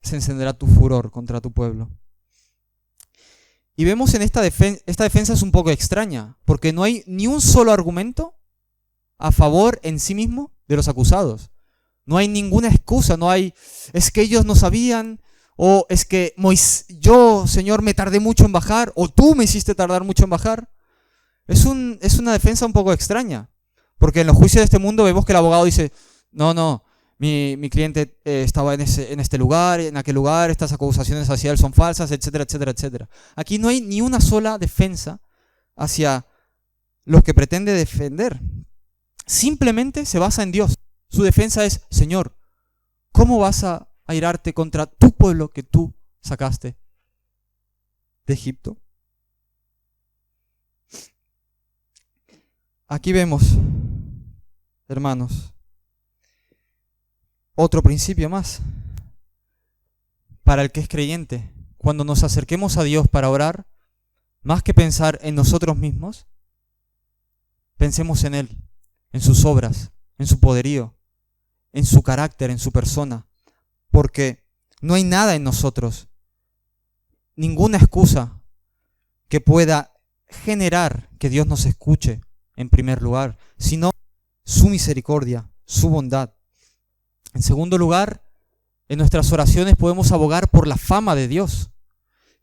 se encenderá tu furor contra tu pueblo? Y vemos en esta defensa es un poco extraña, porque no hay ni un solo argumento a favor en sí mismo de los acusados. No hay ninguna excusa, no hay, es que ellos no sabían, o es que yo, Señor, me tardé mucho en bajar, o tú me hiciste tardar mucho en bajar. Es una defensa un poco extraña, Porque en los juicios de este mundo vemos que el abogado dice, no, mi cliente estaba en este lugar, en aquel lugar, estas acusaciones hacia él son falsas, etcétera, etcétera, etcétera. Aquí no hay ni una sola defensa hacia los que pretende defender. Simplemente se basa en Dios. Su defensa es, Señor, ¿cómo vas a airarte contra tu pueblo que tú sacaste de Egipto? Aquí vemos, hermanos, otro principio más. Para el que es creyente, cuando nos acerquemos a Dios para orar, más que pensar en nosotros mismos, pensemos en Él, en sus obras, en su poderío, en su carácter, en su persona. Porque no hay nada en nosotros, ninguna excusa que pueda generar que Dios nos escuche en primer lugar, sino su misericordia, su bondad. En segundo lugar, en nuestras oraciones podemos abogar por la fama de Dios.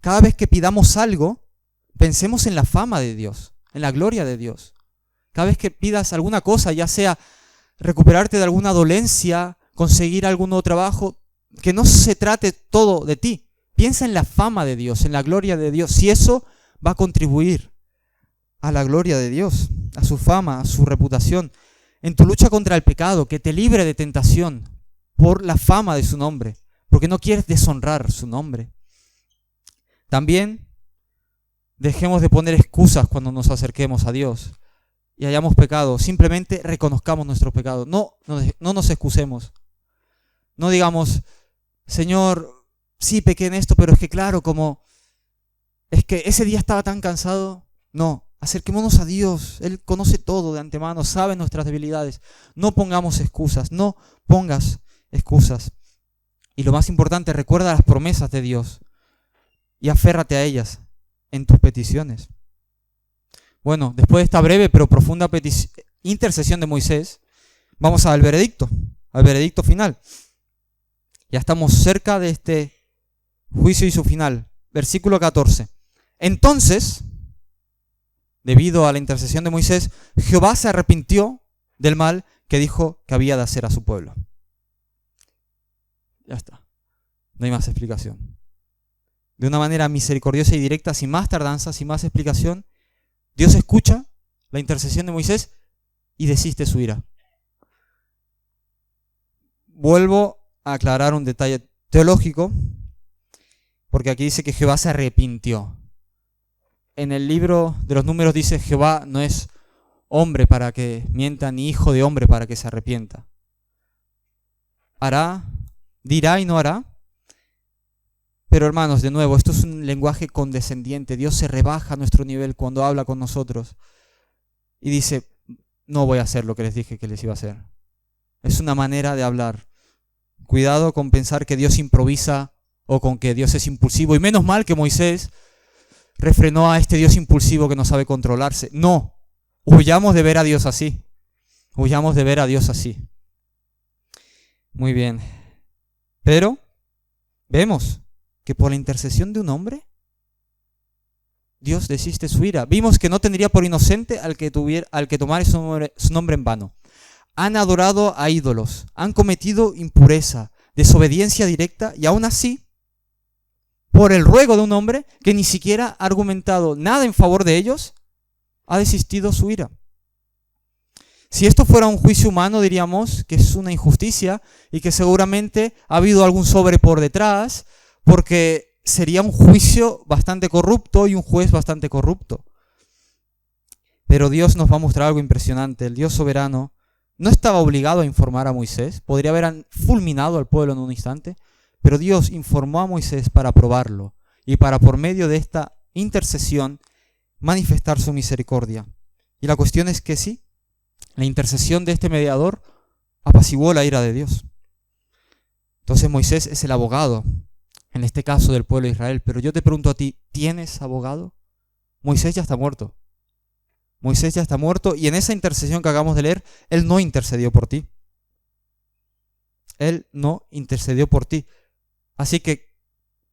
Cada vez que pidamos algo, pensemos en la fama de Dios, en la gloria de Dios. Cada vez que pidas alguna cosa, ya sea recuperarte de alguna dolencia, conseguir algún nuevo trabajo, que no se trate todo de ti. Piensa en la fama de Dios, en la gloria de Dios. Si eso va a contribuir a la gloria de Dios, a su fama, a su reputación. En tu lucha contra el pecado, que te libre de tentación por la fama de su nombre, porque no quieres deshonrar su nombre. También dejemos de poner excusas cuando nos acerquemos a Dios y hayamos pecado. Simplemente reconozcamos nuestro pecado. No nos excusemos. No digamos, Señor, sí pequé en esto, pero es que claro, como es que ese día estaba tan cansado. No, acerquémonos a Dios. Él conoce todo de antemano, sabe nuestras debilidades. No pongamos excusas, no pongas excusas. Y lo más importante, recuerda las promesas de Dios y aférrate a ellas en tus peticiones. Bueno, después de esta breve pero profunda intercesión de Moisés, vamos al veredicto final. Ya estamos cerca de este juicio y su final. Versículo 14. Entonces, debido a la intercesión de Moisés, Jehová se arrepintió del mal que dijo que había de hacer a su pueblo. Ya está. No hay más explicación. De una manera misericordiosa y directa, sin más tardanza, sin más explicación, Dios escucha la intercesión de Moisés y desiste su ira. Vuelvo a aclarar un detalle teológico, porque aquí dice que Jehová se arrepintió. En el libro de los Números dice Jehová no es hombre para que mienta, ni hijo de hombre para que se arrepienta. Hará, dirá y no hará. Pero hermanos, de nuevo, esto es un lenguaje condescendiente. Dios se rebaja a nuestro nivel cuando habla con nosotros y dice, no voy a hacer lo que les dije que les iba a hacer. Es una manera de hablar. Cuidado con pensar que Dios improvisa o con que Dios es impulsivo. Y menos mal que Moisés refrenó a este Dios impulsivo que no sabe controlarse. No, huyamos de ver a Dios así. Huyamos de ver a Dios así. Muy bien. Pero vemos que por la intercesión de un hombre, Dios desiste su ira. Vimos que no tendría por inocente al que tomare su nombre en vano. Han adorado a ídolos, han cometido impureza, desobediencia directa, y aún así, por el ruego de un hombre que ni siquiera ha argumentado nada en favor de ellos, ha desistido su ira. Si esto fuera un juicio humano, diríamos que es una injusticia y que seguramente ha habido algún sobre por detrás, porque sería un juicio bastante corrupto y un juez bastante corrupto. Pero Dios nos va a mostrar algo impresionante. El Dios soberano no estaba obligado a informar a Moisés, podría haber fulminado al pueblo en un instante, pero Dios informó a Moisés para probarlo y para, por medio de esta intercesión, manifestar su misericordia. Y la cuestión es que sí, la intercesión de este mediador apaciguó la ira de Dios. Entonces Moisés es el abogado, en este caso del pueblo de Israel. Pero yo te pregunto a ti, ¿tienes abogado? Moisés ya está muerto. Moisés ya está muerto y en esa intercesión que acabamos de leer, él no intercedió por ti. Él no intercedió por ti. Así que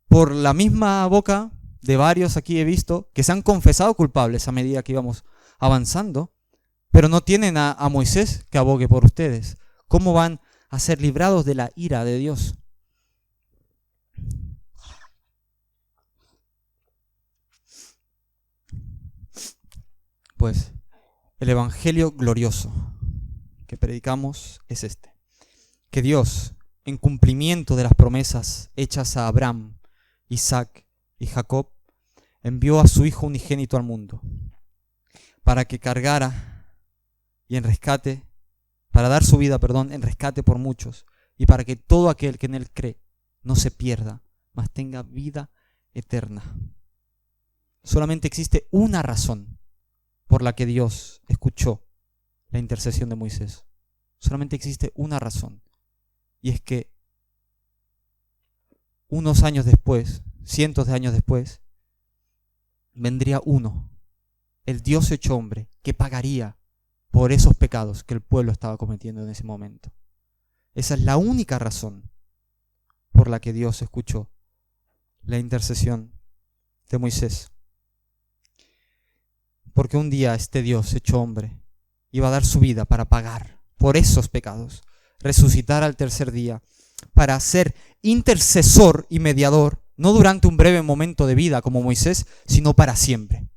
por la misma boca de varios aquí he visto que se han confesado culpables a medida que íbamos avanzando, pero no tienen a Moisés que abogue por ustedes. ¿Cómo van a ser librados de la ira de Dios? Pues el evangelio glorioso que predicamos es este: que Dios, en cumplimiento de las promesas hechas a Abraham, Isaac y Jacob, envió a su Hijo unigénito al mundo para que cargara y en rescate, para dar su vida, en rescate por muchos, y para que todo aquel que en él cree no se pierda, mas tenga vida eterna. Solamente existe una razón por la que Dios escuchó la intercesión de Moisés. Solamente existe una razón, y es que unos años después, cientos de años después, vendría uno, el Dios hecho hombre, que pagaría por esos pecados que el pueblo estaba cometiendo en ese momento. Esa es la única razón por la que Dios escuchó la intercesión de Moisés. Porque un día este Dios hecho hombre iba a dar su vida para pagar por esos pecados, resucitar al tercer día, para ser intercesor y mediador, no durante un breve momento de vida como Moisés, sino para siempre.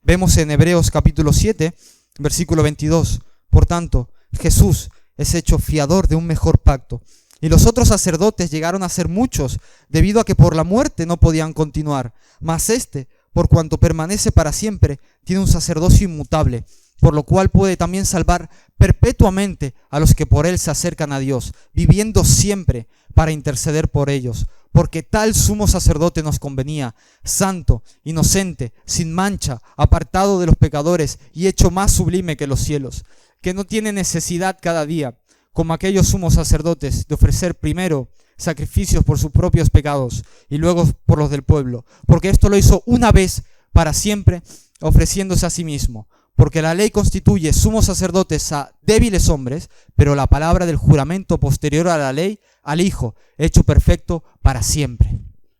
Vemos en Hebreos capítulo 7, versículo 22, por tanto, Jesús es hecho fiador de un mejor pacto, y los otros sacerdotes llegaron a ser muchos, debido a que por la muerte no podían continuar, mas este, por cuanto permanece para siempre, tiene un sacerdocio inmutable, por lo cual puede también salvar perpetuamente a los que por él se acercan a Dios, viviendo siempre para interceder por ellos, porque tal sumo sacerdote nos convenía, santo, inocente, sin mancha, apartado de los pecadores y hecho más sublime que los cielos, que no tiene necesidad cada día, como aquellos sumos sacerdotes, de ofrecer primero sacrificios por sus propios pecados y luego por los del pueblo, porque esto lo hizo una vez para siempre, ofreciéndose a sí mismo. Porque la ley constituye sumos sacerdotes a débiles hombres, pero la palabra del juramento posterior a la ley, al Hijo, hecho perfecto para siempre.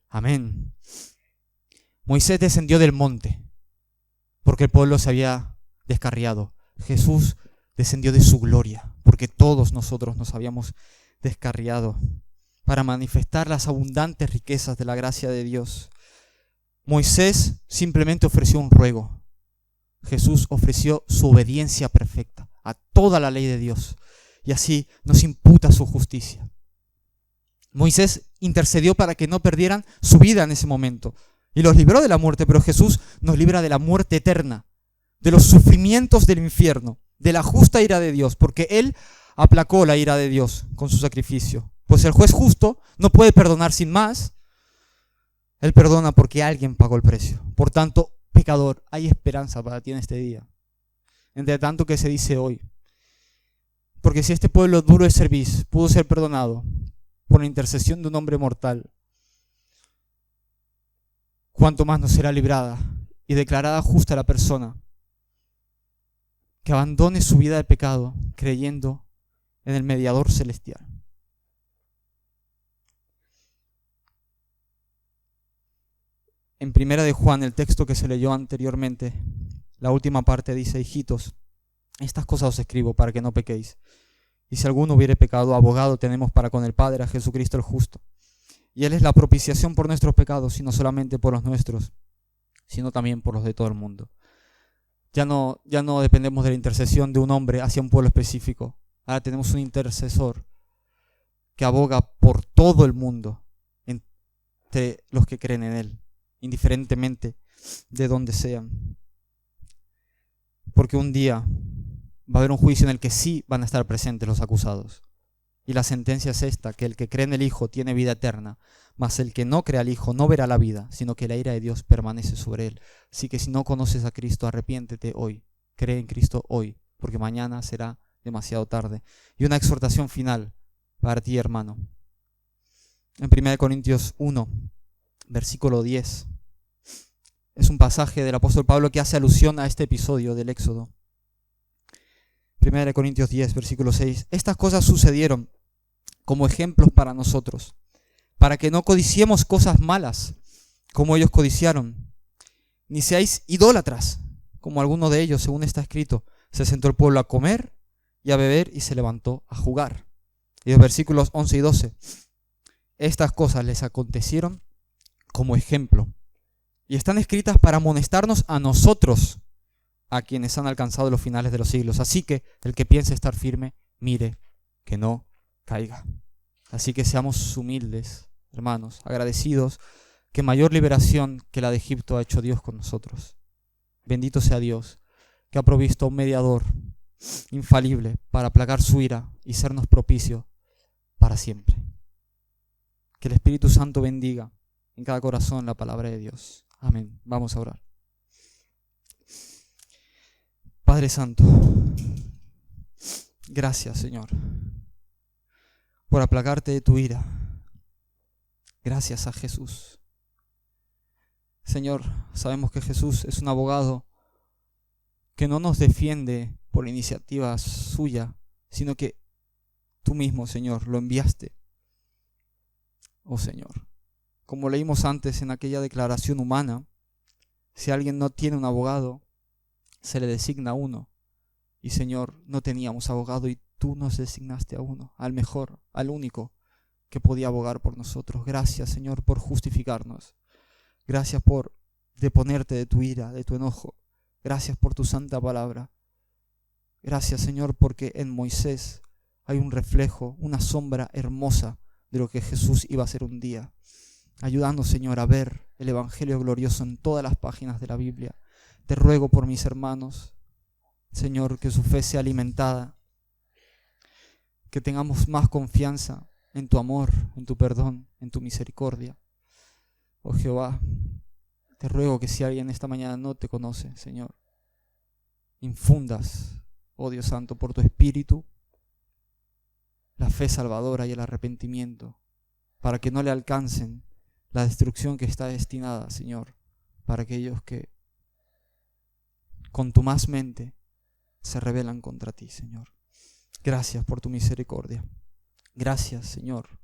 Amén. Moisés descendió del monte, porque el pueblo se había descarriado. Jesús descendió de su gloria, porque todos nosotros nos habíamos descarriado, para manifestar las abundantes riquezas de la gracia de Dios. Moisés simplemente ofreció un ruego. Jesús ofreció su obediencia perfecta a toda la ley de Dios, y así nos imputa su justicia. Moisés intercedió para que no perdieran su vida en ese momento y los libró de la muerte, pero Jesús nos libra de la muerte eterna, de los sufrimientos del infierno, de la justa ira de Dios, porque Él aplacó la ira de Dios con su sacrificio. Pues el juez justo no puede perdonar sin más. Él perdona porque alguien pagó el precio. Por tanto, pecador, hay esperanza para ti en este día, entre tanto que se dice hoy. Porque si este pueblo duro de cerviz pudo ser perdonado por la intercesión de un hombre mortal, cuánto más no será librada y declarada justa la persona que abandone su vida de pecado creyendo en el mediador celestial. En Primera de Juan, el texto que se leyó anteriormente, la última parte dice: hijitos, estas cosas os escribo para que no pequéis. Y si alguno hubiere pecado, abogado tenemos para con el Padre, a Jesucristo el justo. Y Él es la propiciación por nuestros pecados, y no solamente por los nuestros, sino también por los de todo el mundo. Ya no dependemos de la intercesión de un hombre hacia un pueblo específico. Ahora tenemos un intercesor que aboga por todo el mundo, entre los que creen en Él, indiferentemente de donde sean. Porque un día va a haber un juicio en el que sí van a estar presentes los acusados. Y la sentencia es esta: que el que cree en el Hijo tiene vida eterna, mas el que no cree al Hijo no verá la vida, sino que la ira de Dios permanece sobre él. Así que si no conoces a Cristo, arrepiéntete hoy, cree en Cristo hoy, porque mañana será demasiado tarde. Y una exhortación final para ti, hermano. En 1 Corintios 1, versículo 10. Es un pasaje del apóstol Pablo que hace alusión a este episodio del Éxodo. 1 Corintios 10, versículo 6. Estas cosas sucedieron como ejemplos para nosotros, para que no codiciemos cosas malas, como ellos codiciaron, ni seáis idólatras, como alguno de ellos, según está escrito: Se sentó el pueblo a comer y a beber y se levantó a jugar. Y los versículos 11 y 12. Estas cosas les acontecieron como ejemplo y están escritas para amonestarnos a nosotros, a quienes han alcanzado los finales de los siglos. Así que el que piense estar firme, mire que no caiga. Así que seamos humildes, hermanos, agradecidos, que mayor liberación que la de Egipto ha hecho Dios con nosotros. Bendito sea Dios, que ha provisto un mediador infalible para aplacar su ira y sernos propicio para siempre. Que el Espíritu Santo bendiga en cada corazón la palabra de Dios. Amén. Vamos a orar. Padre Santo, gracias, Señor, por aplacarte de tu ira. Gracias a Jesús. Señor, sabemos que Jesús es un abogado que no nos defiende por iniciativa suya, sino que tú mismo, Señor, lo enviaste. Oh Señor, como leímos antes en aquella declaración humana, si alguien no tiene un abogado, se le designa uno. Y Señor, no teníamos abogado y tú nos designaste a uno, al mejor, al único que podía abogar por nosotros. Gracias, Señor, por justificarnos. Gracias por deponerte de tu ira, de tu enojo. Gracias por tu santa palabra. Gracias, Señor, porque en Moisés hay un reflejo, una sombra hermosa de lo que Jesús iba a hacer un día. Ayúdanos, Señor, a ver el Evangelio glorioso en todas las páginas de la Biblia. Te ruego por mis hermanos, Señor, que su fe sea alimentada, que tengamos más confianza en tu amor, en tu perdón, en tu misericordia. Oh Jehová, te ruego que si alguien esta mañana no te conoce, Señor, infundas, oh Dios Santo, por tu Espíritu, la fe salvadora y el arrepentimiento, para que no le alcancen la destrucción que está destinada, Señor, para aquellos que contumazmente se rebelan contra ti, Señor. Gracias por tu misericordia. Gracias, Señor,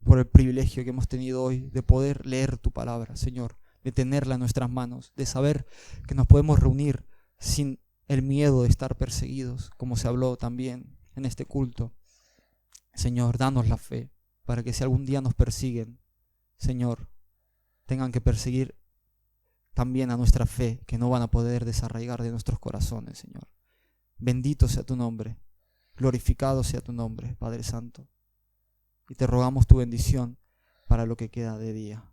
por el privilegio que hemos tenido hoy de poder leer tu palabra, Señor, de tenerla en nuestras manos, de saber que nos podemos reunir sin el miedo de estar perseguidos, como se habló también en este culto. Señor, danos la fe para que si algún día nos persiguen, Señor, tengan que perseguir también a nuestra fe, que no van a poder desarraigar de nuestros corazones, Señor. Bendito sea tu nombre, glorificado sea tu nombre, Padre Santo. Y te rogamos tu bendición para lo que queda de día.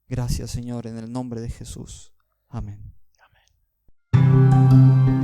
Gracias, Señor, en el nombre de Jesús. Amén. Amén.